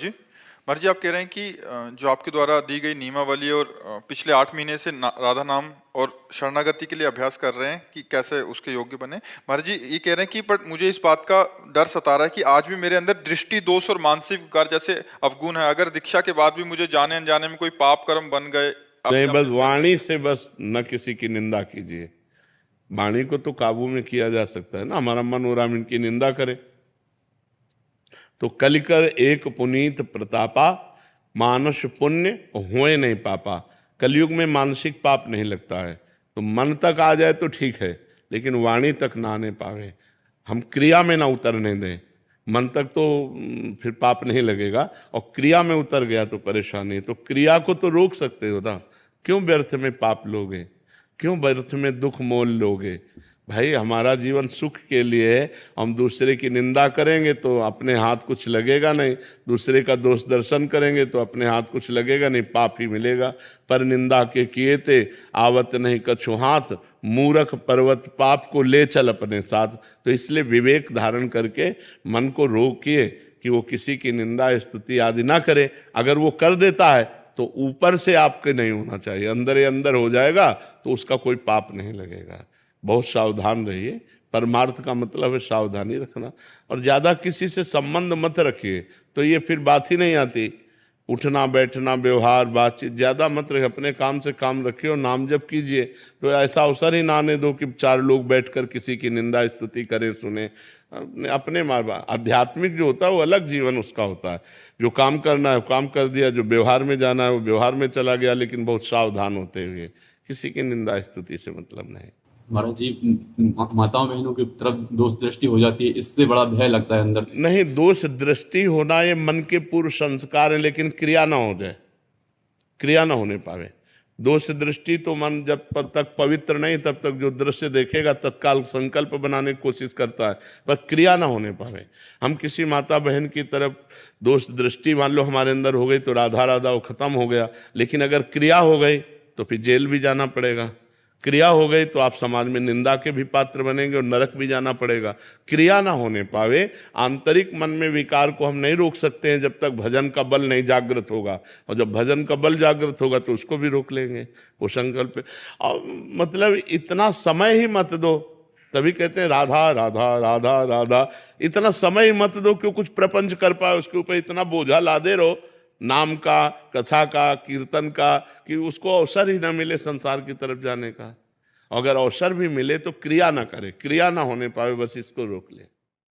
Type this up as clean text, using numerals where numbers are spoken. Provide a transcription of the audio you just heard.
महाराज जी आप कह रहे हैं कि जो आपके द्वारा दी गई नियमावली और पिछले 8 महीने से राधा नाम और शरणागति के लिए अभ्यास कर रहे हैं कि कैसे उसके योग्य बने। महाराज जी ये कह रहे हैं कि पर मुझे इस बात का डर सता रहा है कि आज भी मेरे अंदर दृष्टि दोष और मानसिक विकार जैसे अवगुण है। अगर दीक्षा के बाद भी मुझे जाने अनजाने में कोई पाप कर्म बन गए। नहीं, बस वाणी से बस न किसी की निंदा कीजिए। वाणी को तो काबू में किया जा सकता है ना। हमारा मन हो रहा हम इनकी निंदा करें तो कलिकर एक पुनीत प्रतापा मानस पुण्य होए नहीं पापा। कलयुग में मानसिक पाप नहीं लगता है, तो मन तक आ जाए तो ठीक है, लेकिन वाणी तक ना आने पावे, हम क्रिया में ना उतरने दें। मन तक तो फिर पाप नहीं लगेगा, और क्रिया में उतर गया तो परेशानी। तो क्रिया को तो रोक सकते हो ना। क्यों व्यर्थ में पाप लोगे, क्यों व्यर्थ में दुख मोल लोगे? भाई हमारा जीवन सुख के लिए है। हम दूसरे की निंदा करेंगे तो अपने हाथ कुछ लगेगा नहीं, दूसरे का दोष दर्शन करेंगे तो अपने हाथ कुछ लगेगा नहीं, पाप ही मिलेगा। पर निंदा के किए थे आवत नहीं कछु हाथ, मूर्ख पर्वत पाप को ले चल अपने साथ। तो इसलिए विवेक धारण करके मन को रोकिए कि वो किसी की निंदा स्तुति आदि ना करे। अगर वो कर देता है तो ऊपर से आपके नहीं होना चाहिए, अंदर ही अंदर हो जाएगा तो उसका कोई पाप नहीं लगेगा। बहुत सावधान रहिए। परमार्थ का मतलब है सावधानी रखना, और ज़्यादा किसी से संबंध मत रखिए, तो ये फिर बात ही नहीं आती। उठना बैठना व्यवहार बातचीत ज़्यादा मत रखिए, अपने काम से काम रखिए और नाम जप कीजिए। तो ऐसा अवसर ही ना आने दो कि 4 लोग बैठकर किसी की निंदा स्तुति करें सुने। अपने आध्यात्मिक जो होता है वो अलग जीवन उसका होता है। जो काम करना है काम कर दिया, जो व्यवहार में जाना है वो व्यवहार में चला गया, लेकिन बहुत सावधान होते हुए। किसी की निंदा स्तुति से मतलब नहीं। महाराज जी माताओं बहनों की तरफ दोष दृष्टि हो जाती है, इससे बड़ा भय लगता है अंदर। नहीं, दोष दृष्टि होना ये मन के पूर्व संस्कार है, लेकिन क्रिया ना हो जाए, क्रिया ना होने पावे। दोष दृष्टि तो मन जब तक पवित्र नहीं तब तक जो दृश्य देखेगा तत्काल संकल्प बनाने की कोशिश करता है, पर क्रिया ना होने पावे। हम किसी माता बहन की तरफ दोष दृष्टि मान लो हमारे अंदर हो गई तो राधा राधा वो खत्म हो गया, लेकिन अगर क्रिया हो गई तो फिर जेल भी जाना पड़ेगा। क्रिया हो गई तो आप समाज में निंदा के भी पात्र बनेंगे और नरक भी जाना पड़ेगा। क्रिया ना होने पावे। आंतरिक मन में विकार को हम नहीं रोक सकते हैं जब तक भजन का बल नहीं जागृत होगा, और जब भजन का बल जागृत होगा तो उसको भी रोक लेंगे। वो संकल्प और मतलब इतना समय ही मत दो। तभी कहते हैं राधा राधा राधा राधा, इतना समय ही मत दो कि कुछ प्रपंच कर पाए, उसके ऊपर इतना बोझा लादे रहो नाम का, कथा का, कीर्तन का, कि उसको अवसर ही ना मिले संसार की तरफ जाने का। अगर अवसर भी मिले तो क्रिया ना करे, क्रिया ना होने पाए, बस इसको रोक ले।